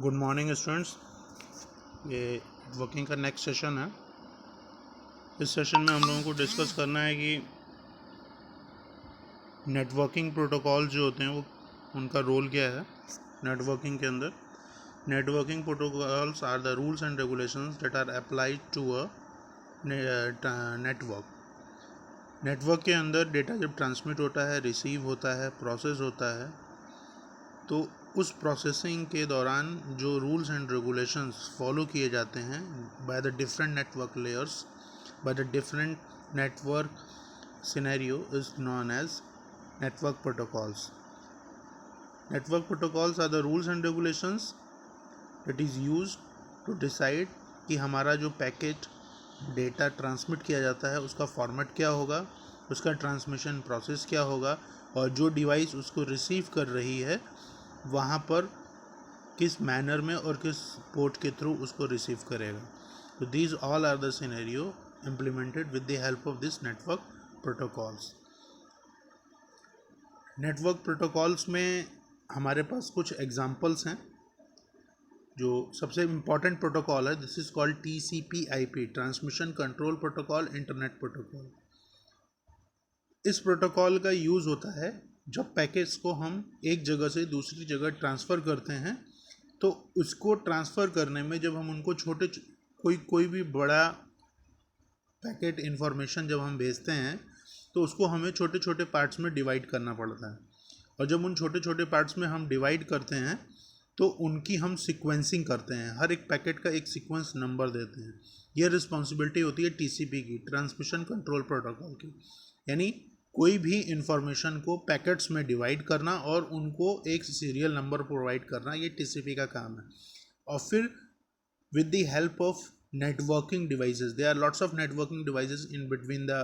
Good morning students. ये working का next session है। इस सेशन में हम लोगों को डिस्कस करना है कि नेटवर्किंग प्रोटोकॉल जो होते हैं वो उनका रोल क्या है नेटवर्किंग के अंदर। Networking protocols are the rules and regulations that are applied to a network. Network के अंदर डेटा जब ट्रांसमिट होता है, रिसीव होता है, प्रोसेस होता है, तो उस प्रोसेसिंग के दौरान जो रूल्स एंड रेगुलेशंस फॉलो किए जाते हैं by the different network layers, by the different network scenario is known as network protocols. Network protocols are the rules and regulations that is used to decide कि हमारा जो packet data transmit किया जाता है उसका फॉर्मेट क्या होगा, उसका ट्रांसमिशन प्रोसेस क्या होगा, और जो डिवाइस उसको रिसीव कर रही है वहाँ पर किस मैनर में और किस पोर्ट के थ्रू उसको रिसीव करेगा. तो these all are the scenario implemented with the help of this network protocols. Network protocols में हमारे पास कुछ एग्जांपल्स हैं. जो सबसे इम्पॉर्टेंट प्रोटोकॉल है, this is called TCP/IP, transmission control protocol, internet protocol. इस प्रोटोकॉल का यूज़ होता है जब पैकेट्स को हम एक जगह से दूसरी जगह ट्रांसफ़र करते हैं, तो उसको ट्रांसफ़र करने में जब हम उनको कोई भी बड़ा पैकेट इन्फॉर्मेशन जब हम भेजते हैं तो उसको हमें छोटे छोटे पार्ट्स में डिवाइड करना पड़ता है. और जब उन छोटे छोटे पार्ट्स में हम डिवाइड करते हैं तो उनकी हम सीक्वेंसिंग करते हैं, हर एक पैकेट का एक सीक्वेंस नंबर देते हैं. यह रिस्पॉन्सिबिलिटी होती है TCP की, ट्रांसमिशन कंट्रोल प्रोटोकॉल की. यानी कोई भी इंफॉर्मेशन को पैकेट्स में डिवाइड करना और उनको एक सीरियल नंबर प्रोवाइड करना, ये TCP का काम है. और फिर with the help of networking devices, there are lots of networking devices in between the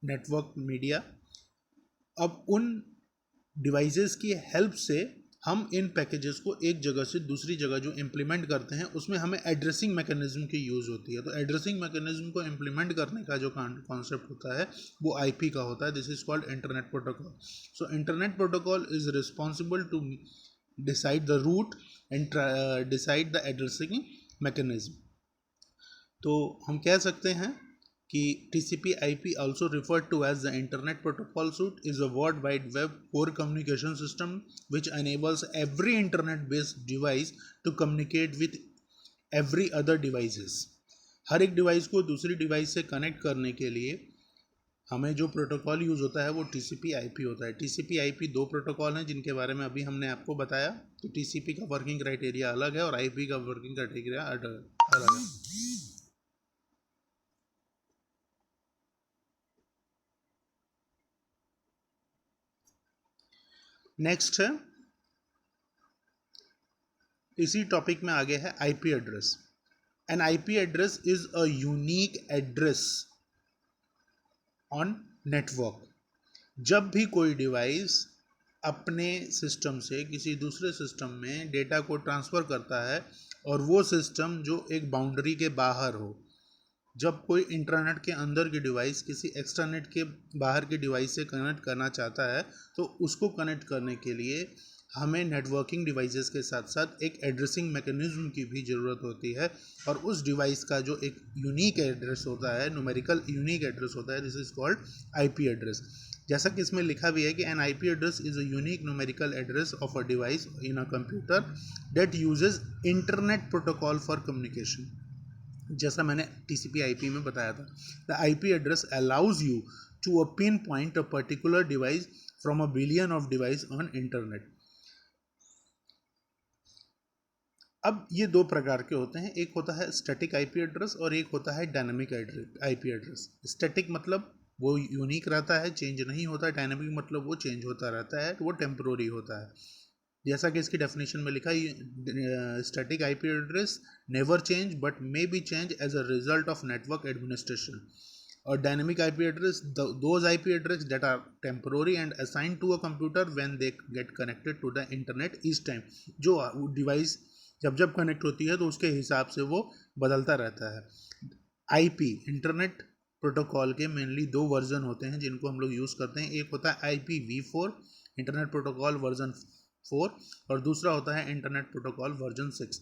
network media. अब उन डिवाइसेस की हेल्प से हम इन पैकेजेस को एक जगह से दूसरी जगह जो इम्प्लीमेंट करते हैं उसमें हमें एड्रेसिंग मैकेनिज्म की यूज़ होती है. तो एड्रेसिंग मैकेनिज्म को इम्प्लीमेंट करने का जो कॉन्सेप्ट होता है वो IP का होता है. This is called internet protocol. So internet protocol is responsible to decide the route and decide the addressing mechanism. तो हम कह सकते हैं कि TCP/IP also referred to as the Internet Protocol Suite is a World Wide Web core communication system which enables every internet-based device to communicate with every other devices. हर एक device को दूसरी device से कनेक्ट करने के लिए हमें जो protocol use होता है वो TCP/IP होता है. TCP/IP दो प्रोटोकॉल हैं जिनके बारे में अभी हमने आपको बताया. तो TCP का वर्किंग क्राइटेरिया अलग है और IP का वर्किंग क्राइटेरिया अलग है. नेक्स्ट है, इसी टॉपिक में आगे है IP address. An IP address is a unique address on network. जब भी कोई डिवाइस अपने सिस्टम से किसी दूसरे सिस्टम में डेटा को ट्रांसफ़र करता है और वो सिस्टम जो एक बाउंड्री के बाहर हो, जब कोई इंटरनेट के अंदर की डिवाइस किसी एक्सटरनेट के बाहर की डिवाइस से कनेक्ट करना चाहता है तो उसको कनेक्ट करने के लिए हमें नेटवर्किंग डिवाइसेस के साथ साथ एक एड्रेसिंग मैकेनिज्म की भी ज़रूरत होती है. और उस डिवाइस का जो एक यूनिक एड्रेस होता है, न्यूमेरिकल यूनिक एड्रेस होता है, this is called IP address. जैसा कि इसमें लिखा भी है कि an IP address is a unique numerical address of a device in a computer that uses internet protocol for communication. जैसा मैंने TCP/IP में बताया था, the IP address allows you to pinpoint a particular device from a billion of devices on internet. अब ये दो प्रकार के होते हैं, एक होता है स्टैटिक IP एड्रेस और एक होता है डायनामिक IP एड्रेस. स्टैटिक मतलब वो यूनिक रहता है, चेंज नहीं होता है. डायनामिक मतलब वो चेंज होता रहता है, वो टेम्प्रोरी होता है. जैसा कि इसकी डेफिनेशन में लिखा है, static IP address never change but may be change as a result of network administration. और dynamic IP address those IP address that are temporary and assigned to a computer when they get connected to the internet each time. जो device जब connect होती है तो उसके हिसाब से वो बदलता रहता है. IP इंटरनेट प्रोटोकॉल के मेनली दो वर्जन होते हैं जिनको हम लोग यूज़ करते हैं. एक होता है IPv4 इंटरनेट प्रोटोकॉल वर्जन 4 और दूसरा होता है इंटरनेट प्रोटोकॉल वर्जन 6।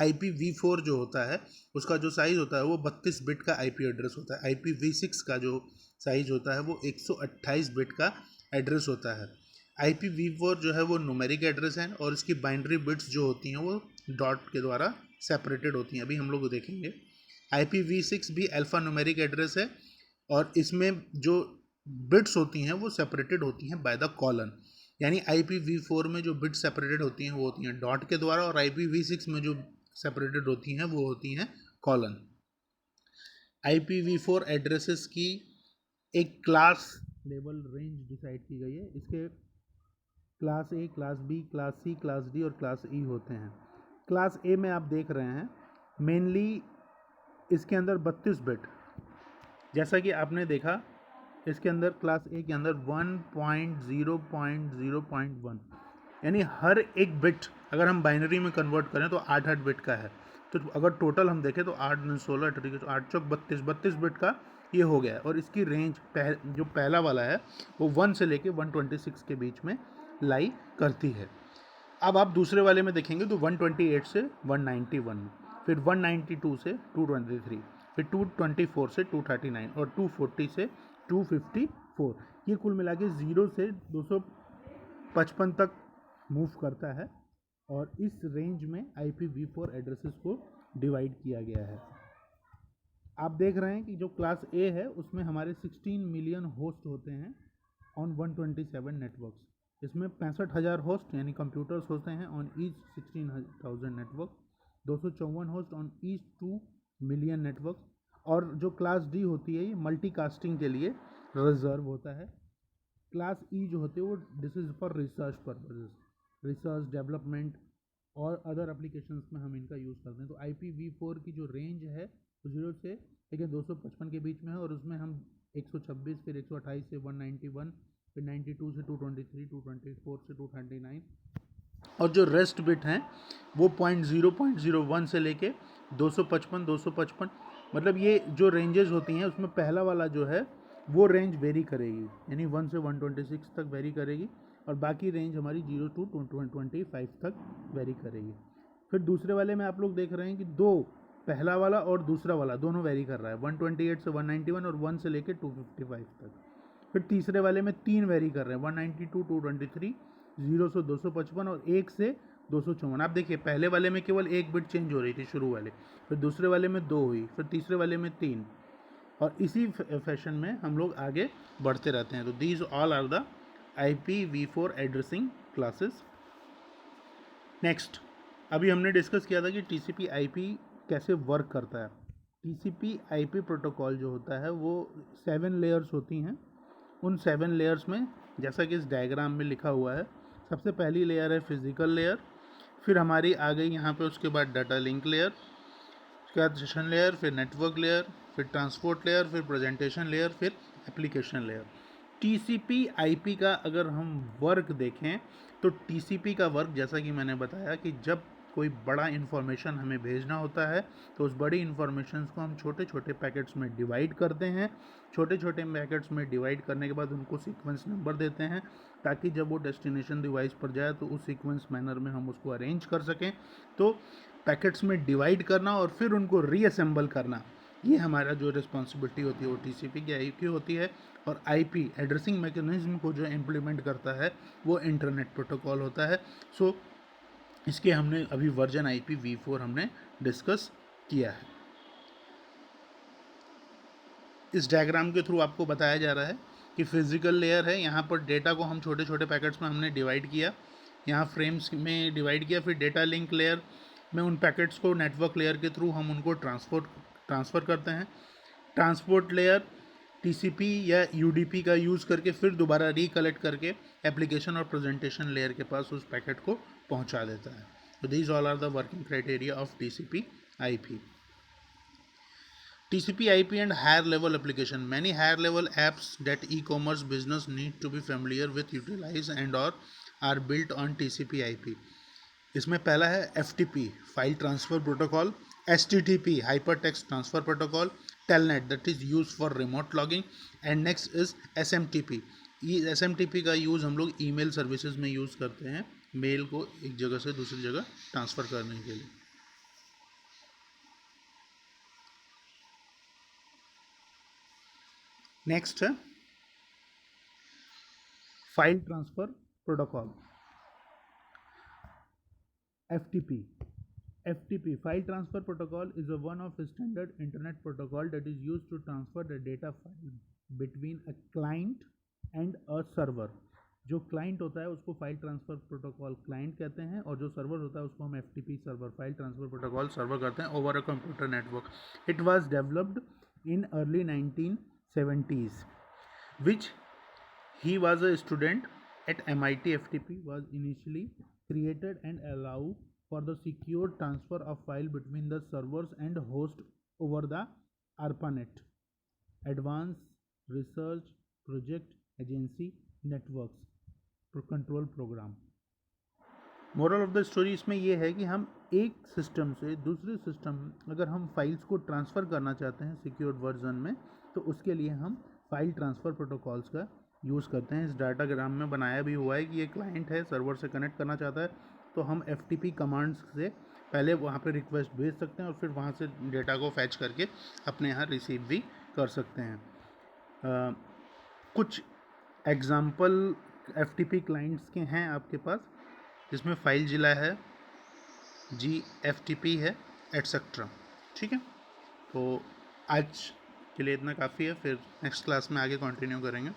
IPv4 जो होता है उसका जो साइज़ होता है वो 32 बिट का IP एड्रेस होता है। IPv6 का जो साइज़ होता है वो 128 बिट का एड्रेस होता है। IPv4 जो है वो न्यूमेरिक एड्रेस है और इसकी बाइनरी बिट्स जो होती हैं वो डॉट के द्वारा सेपरेटेड होती हैं, अभी हम लोग देखेंगे। IPv6 भी अल्फ़ा न्यूमेरिक एड्रेस है और इसमें जो बिट्स होती हैं वो सेपरेटेड होती हैं बाय द कॉलन, यानी IPv4 में जो बिट्स सेपरेटेड होती हैं वो होती हैं डॉट के द्वारा और IPv6 में जो सेपरेटेड होती हैं वो होती हैं कॉलन। IPv4 एड्रेसेस की एक क्लास लेवल रेंज डिसाइड की गई है। इसके class A, class B, class C, class D और क्लास ई होते हैं। क्लास ए में आप देख रहे हैं मेनली इसके अंदर 32 बिट, जैसा कि आपने देखा इसके अंदर क्लास ए के अंदर 1.0.0.1 यानी हर एक बिट अगर हम बाइनरी में कन्वर्ट करें तो 8 बिट का है। तो अगर टोटल हम देखें तो 8 9 16 8 चौक 32 बिट का ये हो गया है। और इसकी रेंज जो पहला वाला है वो 1 से लेके 126 के बीच में लाई करती है। अब आप दूसरे वाले में देखेंगे तो 128 से 191, फिर 192 से 223, फिर 224 से 239 और 240 से 254। ये कुल मिला के 0 से 255 तक मूव करता है और इस रेंज में IPv4 एड्रेसेस को डिवाइड किया गया है। आप देख रहे हैं कि जो क्लास ए है उसमें हमारे 16 मिलियन होस्ट होते हैं ऑन 127 नेटवर्क्स। इसमें 65,000 होस्ट यानी कंप्यूटर्स होते हैं on each 16,000 network, 254 host on each 2 million network. और जो क्लास डी होती है ये मल्टीकास्टिंग के लिए रिजर्व होता है। क्लास ई जो होते हैं वो this is for research purposes, research development और अदर एप्लीकेशंस में हम इनका यूज़ करते हैं। तो IPv4 की जो रेंज है 0 से लेकिन 255 के बीच में है और उसमें हम 126 फिर 128 से 191 फिर 92 से 223 224 से 239 और जो रेस्ट बिट हैं वो 0.0.01 से लेके 255 मतलब ये जो रेंजेस होती हैं उसमें पहला वाला जो है वो रेंज वेरी करेगी, यानी 1 से 126 तक वेरी करेगी और बाकी रेंज हमारी 0 to 225 तक वेरी करेगी। फिर दूसरे वाले में आप लोग देख रहे हैं कि दो, पहला वाला और दूसरा वाला दोनों वेरी कर रहा है 128 से 191 और 1 से लेके 255 तक। फिर तीसरे वाले में 3 वेरी कर रहे हैं 192 223, 0 से 255 और 1 से 254। आप देखिए पहले वाले में केवल एक बिट चेंज हो रही थी शुरू वाले, फिर दूसरे वाले में 2 हुई, फिर तीसरे वाले में 3 और इसी फैशन में हम लोग आगे बढ़ते रहते हैं। तो these all are the IPv4 addressing classes. Next, अभी हमने डिस्कस किया था कि TCP/IP कैसे वर्क करता है। TCP/IP प्रोटोकॉल जो होता है वो 7 लेयर्स होती हैं। उन 7 लेयर्स में जैसा कि इस डायग्राम में लिखा हुआ है, सबसे पहली लेयर है फिजिकल लेयर, फिर हमारी आ गई यहाँ पे उसके बाद डाटा लिंक लेयर, उसके बाद सेशन लेयर, फिर नेटवर्क लेयर, फिर ट्रांसपोर्ट लेयर, फिर प्रेजेंटेशन लेयर, फिर एप्लीकेशन लेयर। TCP/IP का अगर हम वर्क देखें तो TCP का वर्क जैसा कि मैंने बताया कि जब कोई बड़ा इन्फॉर्मेशन हमें भेजना होता है तो उस बड़ी इन्फॉर्मेशन को हम छोटे छोटे पैकेट्स में डिवाइड करते हैं। छोटे छोटे पैकेट्स में डिवाइड करने के बाद उनको सीक्वेंस नंबर देते हैं ताकि जब वो डेस्टिनेशन डिवाइस पर जाए तो उस सीक्वेंस मैनर में हम उसको अरेंज कर सकें। तो पैकेट्स में डिवाइड करना और फिर उनको रीअसेंबल करना, ये हमारा जो रिस्पॉन्सिबिलिटी होती है वो TCP/IP की होती है। और IP एड्रेसिंग मैकेनिज्म को जो इम्प्लीमेंट करता है वो इंटरनेट प्रोटोकॉल होता है। सो इसके हमने अभी वर्जन IPv4 हमने डिस्कस किया है। इस डायग्राम के थ्रू आपको बताया जा रहा है कि फिजिकल लेयर है, यहाँ पर डेटा को हम छोटे छोटे पैकेट्स में हमने डिवाइड किया, यहाँ फ्रेम्स में डिवाइड किया, फिर डेटा लिंक लेयर में उन पैकेट्स को नेटवर्क लेयर के थ्रू हम उनको ट्रांसफ़र करते हैं। ट्रांसपोर्ट लेयर TCP या UDP का यूज़ करके फिर दोबारा रिकलेक्ट करके एप्लीकेशन और प्रेजेंटेशन लेयर के पास उस पैकेट को पहुंचा देता है। तो these all are the working criteria of TCP/IP. TCP/IP and higher level application. Many higher level apps that e-commerce business need to be familiar with utilize and or are built on TCP/IP. इसमें पहला है FTP file transfer protocol, HTTP hyper text transfer protocol, telnet that is use for remote logging and next is SMTP। ये SMTP का use हम लोग email services में use करते हैं मेल को एक जगह से दूसरी जगह ट्रांसफ़र करने के लिए। नेक्स्ट है file transfer protocol, FTP. FTP, File Transfer Protocol, is a one of a standard internet protocol that is used to transfer the data file between a client and a server. जो client होता है उसको file transfer protocol client कहते हैं, और जो server होता है उसको हम FTP server, file transfer protocol server कहते हैं, over a computer network. It was developed in early 1970s, which he was a student at MIT. FTP was initially created and allowed for the secure transfer of file between the servers and host over the ARPANET, Advanced Research Project Agency Networks control program. Moral of the story इसमें यह है कि हम एक system से दूसरे system अगर हम फाइल्स को ट्रांसफ़र करना चाहते हैं सिक्योर्ड वर्जन में, तो उसके लिए हम फाइल ट्रांसफ़र प्रोटोकॉल्स का यूज़ करते हैं. इस डाटाग्राम में बनाया भी हुआ है कि ये क्लाइंट है, सर्वर से कनेक्ट करना चाहता है, तो हम FTP कमांड्स से पहले वहाँ पे रिक्वेस्ट भेज सकते हैं और फिर वहाँ से डेटा को फैच करके अपने यहाँ रिसीव भी कर सकते हैं. कुछ एग्जाम्पल FTP क्लाइंट्स के हैं आपके पास, जिसमें फाइल जिला है, GFTP है, एट्सेट्रा. ठीक है, तो आज के लिए इतना काफ़ी है, फिर नेक्स्ट क्लास में आगे कंटिन्यू करेंगे.